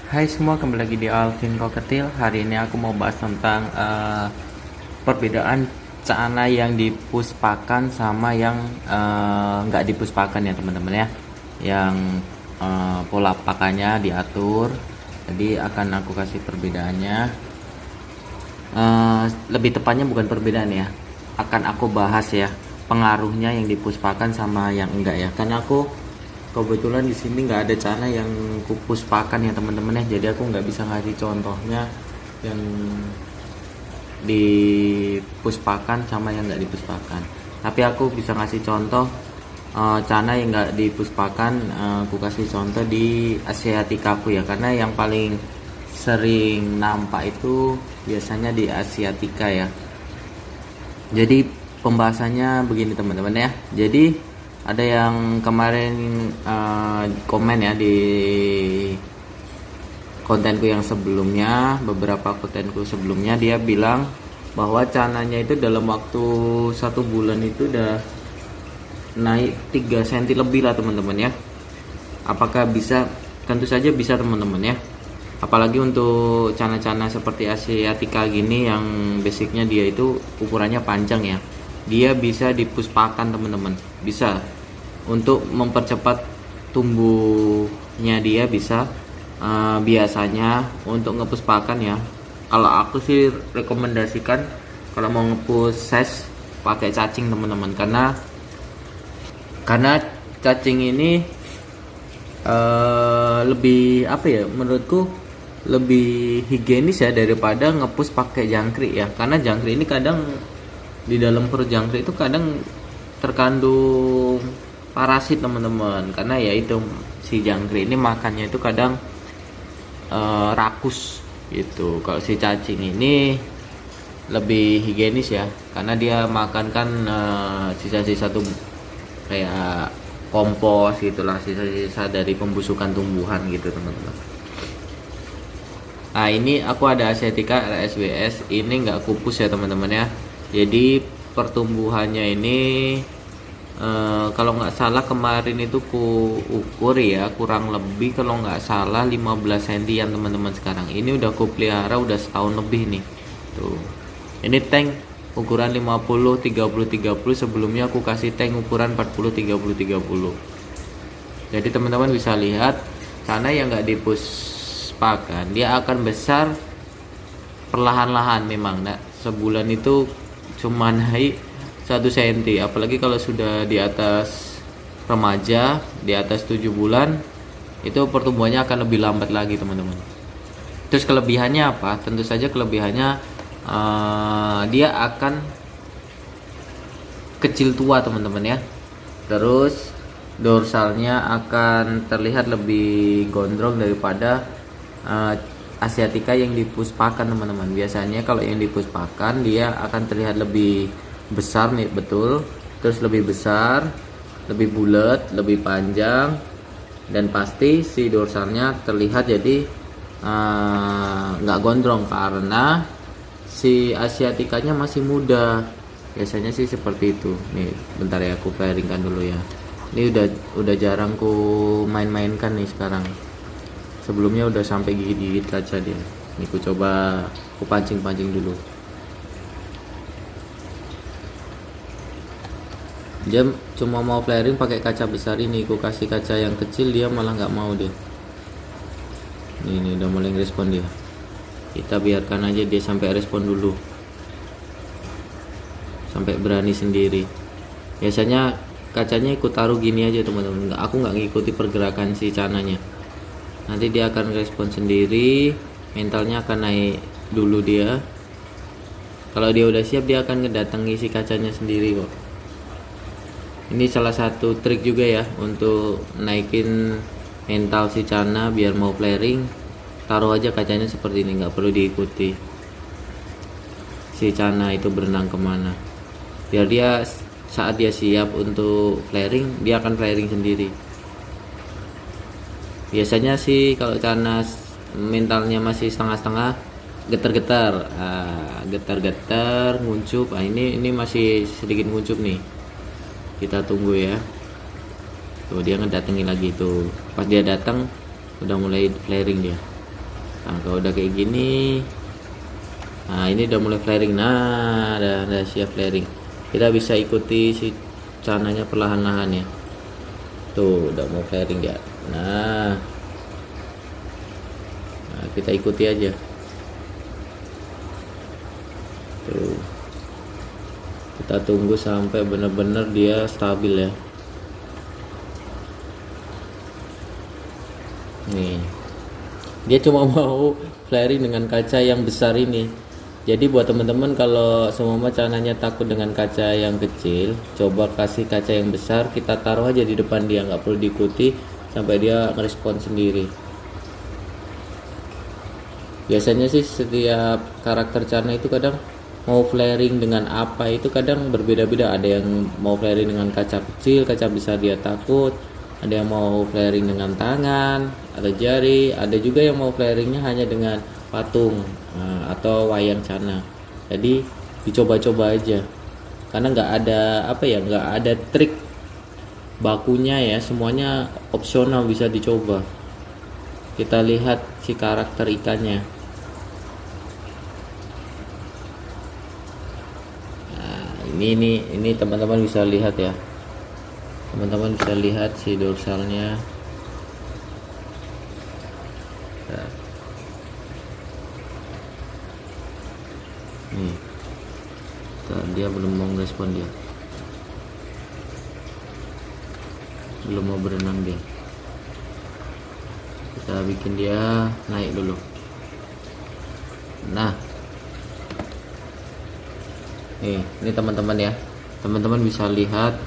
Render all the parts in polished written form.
Hai semua, kembali lagi di Alvin Koketil. Hari ini aku mau bahas tentang perbedaan cana yang dipuspakan sama yang nggak dipuspakan ya teman-teman ya. Yang pola pakannya diatur. Jadi akan aku kasih perbedaannya. Lebih tepatnya bukan perbedaan ya. Akan aku bahas ya pengaruhnya yang dipuspakan sama yang enggak ya. Karena aku kebetulan di sini nggak ada cana yang kupuspakan ya teman-teman ya, jadi aku nggak bisa ngasih contohnya yang dipuspakan sama yang nggak dipuspakan, tapi aku bisa ngasih contoh cana yang nggak dipuspakan. Aku kasih contoh di Asiatica aku ya, karena yang paling sering nampak itu biasanya di Asiatica ya. Jadi pembahasannya begini teman-teman ya. Jadi ada yang kemarin komen ya di kontenku yang sebelumnya, beberapa kontenku sebelumnya, dia bilang bahwa cananya itu dalam waktu 1 bulan itu udah naik 3 cm lebih lah teman-teman ya. Apakah bisa? Tentu saja bisa teman-teman ya. Apalagi untuk cana-cana seperti Asiatica gini yang basicnya dia itu ukurannya panjang ya, dia bisa dipuspakan teman-teman, bisa untuk mempercepat tumbuhnya, dia bisa biasanya untuk ngepuspakan ya. Kalau aku sih rekomendasikan kalau mau ngepus ses pakai cacing teman-teman, karena cacing ini lebih apa ya, menurutku lebih higienis ya daripada ngepus pakai jangkrik ya. Karena jangkrik ini kadang di dalam perut jangkrik itu kadang terkandung parasit teman-teman, karena ya itu si jangkrik ini makannya itu kadang rakus gitu. Kalau si cacing ini lebih higienis ya, karena dia makan kan sisa-sisa tuh kayak kompos gitulah, sisa-sisa dari pembusukan tumbuhan gitu teman-teman. Nah ini aku ada Asiatica RSWS, ini nggak kupus ya teman-teman ya. Jadi pertumbuhannya ini kalau nggak salah kemarin itu ku ukur ya, kurang lebih kalau nggak salah 15 cm teman-teman. Sekarang ini udah ku pelihara udah setahun lebih nih tuh. Ini tank ukuran 50 30 30, sebelumnya aku kasih tank ukuran 40 30 30. Jadi teman-teman bisa lihat, karena yang nggak dipuspakan dia akan besar perlahan-lahan memang. Nah sebulan itu cuma naik 1 cm, apalagi kalau sudah di atas remaja, di atas 7 bulan, itu pertumbuhannya akan lebih lambat lagi teman-teman. Terus kelebihannya apa? Tentu saja kelebihannya dia akan kecil tua teman-teman ya. Terus dorsalnya akan terlihat lebih gondrong daripada Asiatica yang dipuspakan teman-teman. Biasanya kalau yang dipuspakan dia akan terlihat lebih besar nih, betul, terus lebih besar, lebih bulat, lebih panjang, dan pasti si dorsalnya terlihat jadi nggak gondrong karena si Asiaticanya masih muda. Biasanya sih seperti itu. Nih bentar ya, aku pairingkan dulu ya. Ini udah jarang ku main-mainkan nih sekarang. Sebelumnya udah sampai gigit-gigit kaca dia. Nih ku coba ku pancing-pancing dulu. Dia cuma mau flaring pakai kaca besar ini, ku kasih kaca yang kecil dia malah nggak mau dia. Ini udah mulai respon dia. Kita biarkan aja dia sampai respon dulu, sampai berani sendiri. Biasanya kacanya ikut taruh gini aja teman-teman, aku nggak ngikuti pergerakan si cananya. Nanti dia akan respon sendiri, mentalnya akan naik dulu dia. Kalau dia udah siap dia akan ngedatangi si kacanya sendiri kok. Ini salah satu trik juga ya untuk naikin mental si cana biar mau flaring. Taruh aja kacanya seperti ini, nggak perlu diikuti si cana itu berenang kemana. Biar dia saat dia siap untuk flaring, dia akan flaring sendiri. Biasanya sih kalau cana mentalnya masih setengah-setengah, getar-getar, getar-getar, nguncup. Ini masih sedikit nguncup nih. Kita tunggu ya. Tuh dia ngedatangi lagi tuh. Pas dia datang udah mulai flaring dia. Nah kalau udah kayak gini, nah ini udah mulai flaring. Nah udah siap flaring. Kita bisa ikuti si cananya perlahan-lahan ya. Tuh udah mau flaring ya. Nah kita ikuti aja. Tuh kita tunggu sampai benar-benar dia stabil ya. Nih dia cuma mau flaring dengan kaca yang besar ini. Jadi buat teman-teman kalau semua cananya takut dengan kaca yang kecil, coba kasih kaca yang besar, kita taruh aja di depan dia, nggak perlu diikuti sampai dia ngerespon sendiri. Biasanya sih setiap karakter cana itu kadang mau flaring dengan apa itu kadang berbeda-beda. Ada yang mau flaring dengan kaca kecil, kaca besar dia takut. Ada yang mau flaring dengan tangan atau jari. Ada juga yang mau flaringnya hanya dengan patung atau wayang cana. Jadi dicoba-coba aja. Karena nggak ada nggak ada trik bakunya ya. Semuanya opsional, bisa dicoba. Kita lihat si karakter ikannya. Ini teman-teman bisa lihat ya, teman-teman bisa lihat si dorsalnya. Nah, nih dia belum mau respon, dia belum mau berenang, dia kita bikin dia naik dulu. Nah ini teman-teman ya, teman-teman bisa lihat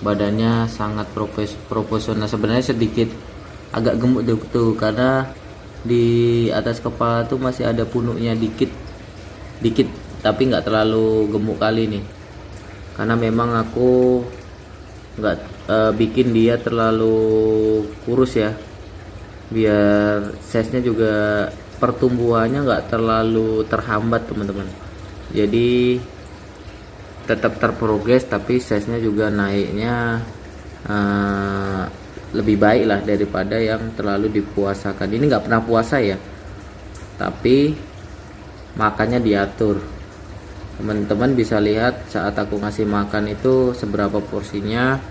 badannya sangat proporsional. Sebenarnya sedikit agak gemuk tuh karena di atas kepala tuh masih ada punuknya dikit, tapi nggak terlalu gemuk kali nih, karena memang aku nggak bikin dia terlalu kurus ya, biar size-nya juga pertumbuhannya nggak terlalu terhambat teman-teman. Jadi tetap terprogres tapi size-nya juga naiknya lebih baik lah daripada yang terlalu dipuasakan. Ini nggak pernah puasa ya, tapi makannya diatur. Teman-teman bisa lihat saat aku ngasih makan itu seberapa porsinya,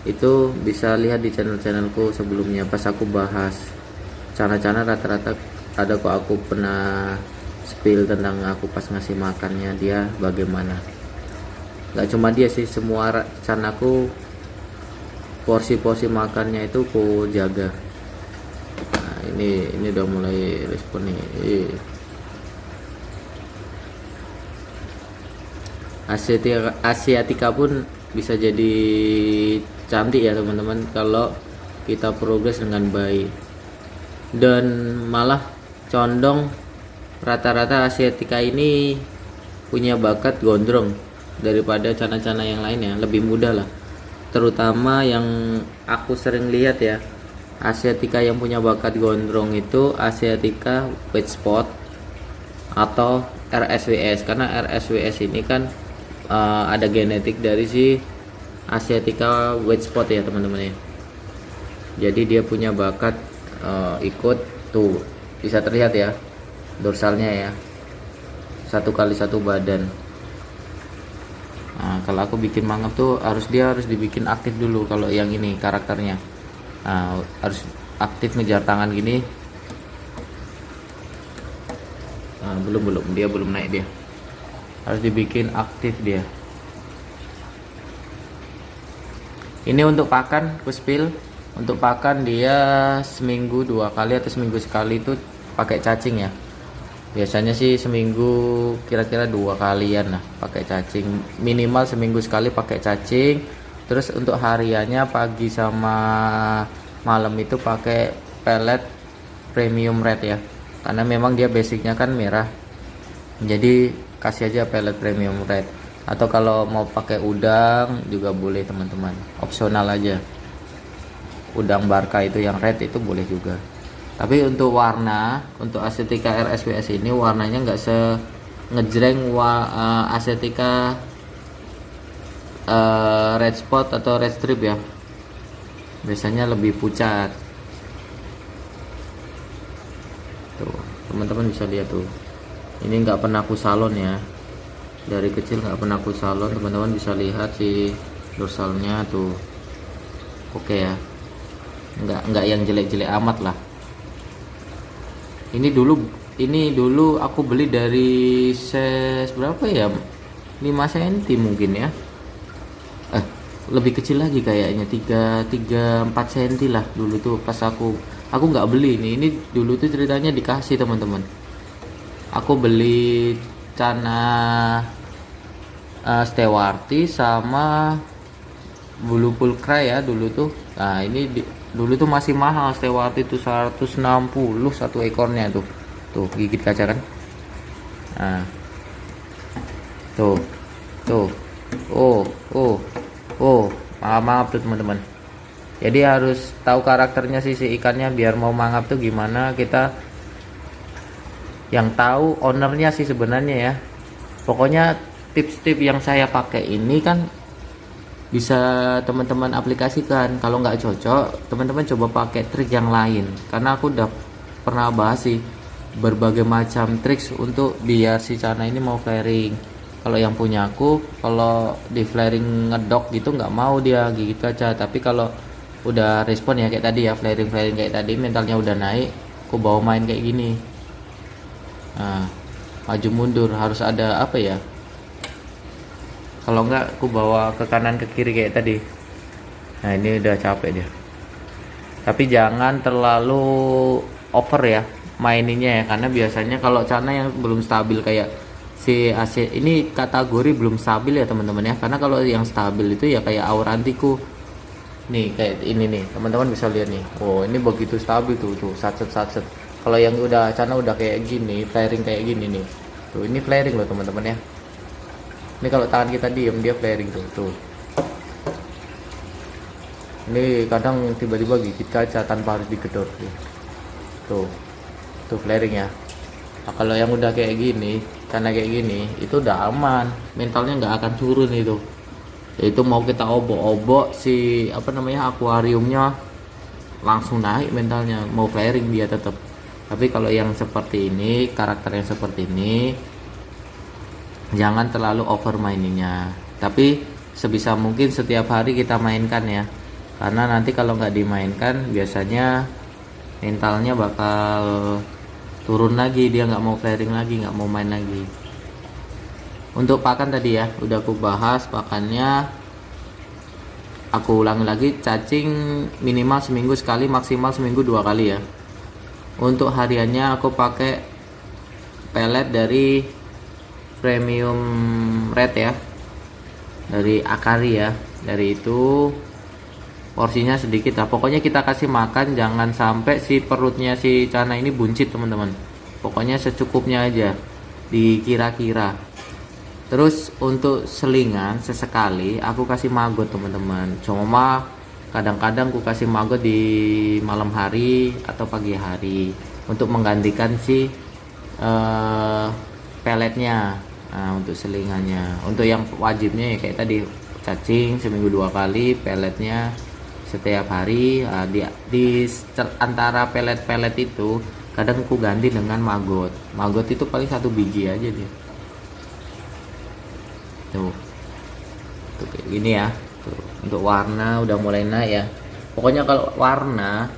itu bisa lihat di channel-channelku sebelumnya pas aku bahas cana-cana. Rata-rata ada kok aku pernah spill tentang aku pas ngasih makannya dia bagaimana. Gak cuma dia sih, semua canaku porsi-porsi makannya itu ku jaga. Nah, ini udah mulai respon nih. Asiatica pun bisa jadi cantik ya teman-teman kalau kita progres dengan baik. Dan malah condong rata-rata Asiatica ini punya bakat gondrong daripada cana-cana yang lainnya, lebih mudah lah. Terutama yang aku sering lihat ya, Asiatica yang punya bakat gondrong itu Asiatica White Spot atau RSWS, karena RSWS ini kan ada genetik dari si Asiatica White Spot ya teman-teman ya. Jadi dia punya bakat ikut tuh, bisa terlihat ya dorsalnya ya, 1 kali 1 badan. Nah, kalau aku bikin mangap tuh harus dibikin aktif dulu. Kalau yang ini karakternya harus aktif ngejar tangan gini. Dia belum naik, dia harus dibikin aktif dia. Ini untuk pakan kuspil. Untuk pakan dia seminggu 2 kali atau seminggu sekali itu pakai cacing ya. Biasanya sih seminggu kira-kira 2 kalian lah pakai cacing, minimal seminggu sekali pakai cacing. Terus untuk hariannya pagi sama malam itu pakai pelet premium red ya, karena memang dia basicnya kan merah, jadi kasih aja pelet premium red. Atau kalau mau pakai udang juga boleh teman-teman, opsional aja. Udang barca itu yang red itu boleh juga. Tapi untuk warna, untuk Asiatica RSWS ini warnanya nggak ngejreng Asiatica red spot atau red strip ya. Biasanya lebih pucat. teman-teman bisa lihat tuh, ini nggak pernah aku salon ya, dari kecil nggak pernah aku salon. Teman-teman bisa lihat si dorsalnya tuh, oke ya, nggak yang jelek-jelek amat lah. Ini dulu aku beli dari size berapa ya, 5 cm mungkin ya, lebih kecil lagi kayaknya, 3 4 cm lah dulu tuh pas aku nggak beli ini dulu tuh ceritanya dikasih teman-teman. Aku beli Cana Stewarti sama bulu pulkra ya dulu tuh. Nah ini dulu tuh masih mahal, Stewarti tuh 160 satu ekornya tuh gigit kaca kan. Nah tuh maaf tuh teman-teman. Jadi harus tahu karakternya si ikannya biar mau mangap tuh gimana. Kita yang tahu ownernya sih sebenarnya ya. Pokoknya tips-tips yang saya pakai ini kan bisa teman-teman aplikasikan. Kalau nggak cocok, teman-teman coba pakai trik yang lain. Karena aku udah pernah bahas sih berbagai macam trik untuk biar si Cana ini mau flaring. Kalau yang punya aku, kalau di flaring ngedok gitu nggak mau dia gigit kaca. Tapi kalau udah respon ya kayak tadi ya, flaring kayak tadi, mentalnya udah naik, aku bawa main kayak gini. Nah, maju mundur harus ada apa ya? Kalau nggak aku bawa ke kanan ke kiri kayak tadi. Nah ini udah capek dia. Tapi jangan terlalu over ya maininnya ya, karena biasanya kalau Cana yang belum stabil kayak si AC ini kategori belum stabil ya teman-teman ya. Karena kalau yang stabil itu ya kayak Aurantiku nih, kayak ini nih teman-teman bisa lihat nih. Oh ini begitu stabil tuh satset. Kalau yang udah Cana udah kayak gini, flaring kayak gini nih, tuh ini flaring loh teman-teman ya. Ini kalau tangan kita diem dia flaring tuh. Ini kadang tiba-tiba gigit kaca tanpa harus digedor tuh flaring ya. Nah, kalau yang udah kayak gini, karena kayak gini itu udah aman, mentalnya nggak akan turun itu. Itu mau kita obok-obok si akuariumnya langsung naik mentalnya, mau flaring dia tetap. Tapi kalau yang seperti ini, karakter yang seperti ini, jangan terlalu over maininnya. Tapi sebisa mungkin setiap hari kita mainkan ya, karena nanti kalau nggak dimainkan biasanya mentalnya bakal turun lagi, dia nggak mau flaring lagi, nggak mau main lagi. Untuk pakan tadi ya udah aku bahas, pakannya aku ulangi lagi, cacing minimal seminggu sekali, maksimal seminggu 2 kali ya. Untuk hariannya aku pakai pelet dari Premium Red ya, dari Akari ya. Dari itu porsinya sedikit lah, pokoknya kita kasih makan jangan sampai si perutnya si Cana ini buncit teman-teman. Pokoknya secukupnya aja, dikira-kira. Terus untuk selingan sesekali aku kasih maggot teman-teman. Cuma kadang-kadang aku kasih maggot di malam hari atau pagi hari untuk menggantikan si peletnya. Nah, untuk selingannya, untuk yang wajibnya ya kayak tadi, cacing seminggu 2 kali, peletnya setiap hari. Di antara pelet-pelet itu kadang aku ganti dengan maggot itu paling 1 biji aja dia tuh kayak gini ya. Untuk warna udah mulai naik ya. Pokoknya kalau warna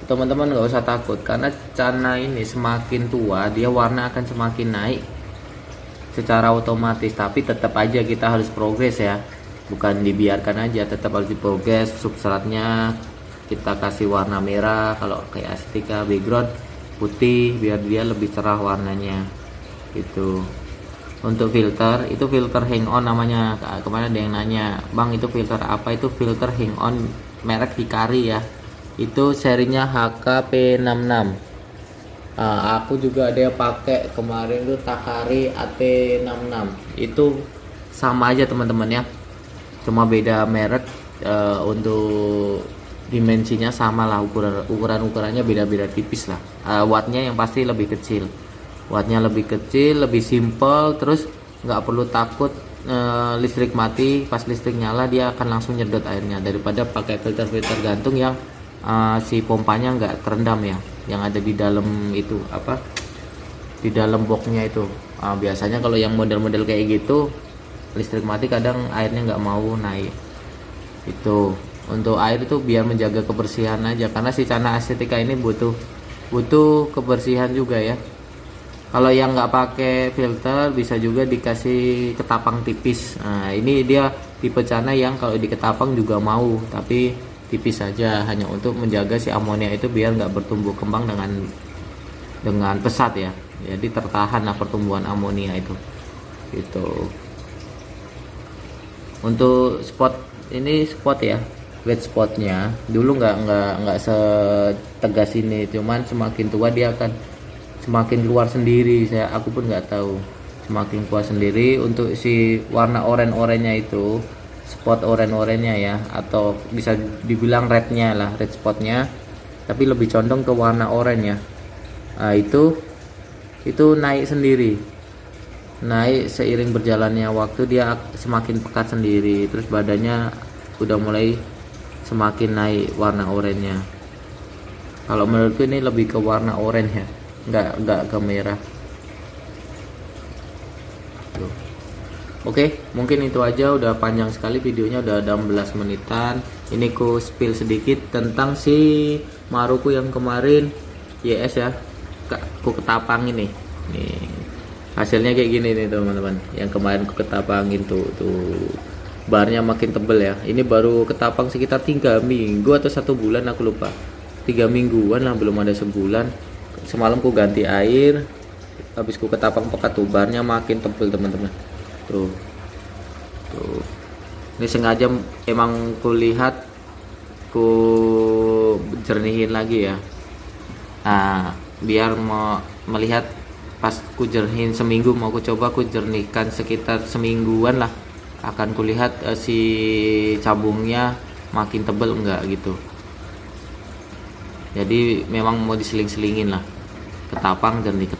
teman-teman nggak usah takut, karena Cana ini semakin tua dia warna akan semakin naik secara otomatis. Tapi tetap aja kita harus progres ya, bukan dibiarkan aja, tetap harus diprogres. Substratnya kita kasih warna merah, kalau kayak Astika background putih biar dia lebih cerah warnanya gitu. Untuk filter, itu filter hang on namanya. Kemarin ada yang nanya, bang itu filter apa? Itu filter hang on merek Hikari ya, itu serinya HKP66. Aku juga ada yang pakai kemarin tuh Takari AT66. Itu sama aja teman-teman ya, cuma beda merek. Untuk dimensinya sama lah, ukurannya beda-beda tipis lah. Wattnya yang pasti lebih kecil, lebih simple. Terus nggak perlu takut listrik mati, pas listrik nyala dia akan langsung nyedot airnya, daripada pakai filter gantung yang si pompanya nggak terendam ya, yang ada di dalam itu di dalam boxnya itu. Biasanya kalau yang model-model kayak gitu listrik mati kadang airnya nggak mau naik. Itu untuk air itu biar menjaga kebersihan aja, karena si Cana Estetika ini butuh kebersihan juga ya. Kalau yang nggak pakai filter bisa juga dikasih ketapang tipis. Nah ini dia tipe Cana yang kalau di ketapang juga mau, tapi tipis saja, hanya untuk menjaga si amonia itu biar nggak bertumbuh kembang dengan pesat ya. Jadi tertahan lah pertumbuhan amonia itu. Gitu. Untuk spot ini spot ya, wet spotnya dulu nggak setegas ini, cuman semakin tua dia akan semakin keluar sendiri. Aku pun nggak tahu, semakin keluar sendiri. Untuk si warna oranye-oranye itu spot oranye-oranye ya, atau bisa dibilang rednya lah, red spotnya, tapi lebih condong ke warna oranye ya. Nah, itu naik sendiri, naik seiring berjalannya waktu, dia semakin pekat sendiri, terus badannya udah mulai semakin naik warna oranye. Kalau menurutku ini lebih ke warna oranye ya, nggak ke merah. Tuh. Oke, mungkin itu aja, udah panjang sekali videonya, udah 16 menitan. Ini ku spill sedikit tentang si Maruku yang kemarin YS ya, ku ketapang ini. Nih, hasilnya kayak gini nih teman-teman. Yang kemarin ku ketapangin tuh barnya makin tebel ya. Ini baru ketapang sekitar 3 minggu atau 1 bulan, aku lupa. 3 mingguan lah, belum ada sebulan. Semalam ku ganti air, habis ku ketapang pekat tuh barnya makin tebel teman-teman. Tuh. Ini sengaja emang ku lihat, ku jernihin lagi ya. Nah, biar mau melihat pas ku jernihin seminggu, mau ku coba ku jernihkan sekitar semingguan lah, akan kulihat si cabungnya makin tebel enggak gitu. Jadi memang mau diseling-selingin lah, ketapang jernih.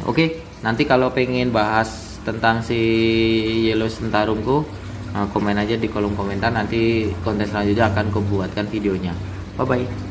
Oke, nanti kalau pengen bahas tentang si yellow sentarungku, komen aja di kolom komentar, nanti konten selanjutnya akan kubuatkan videonya. Bye bye.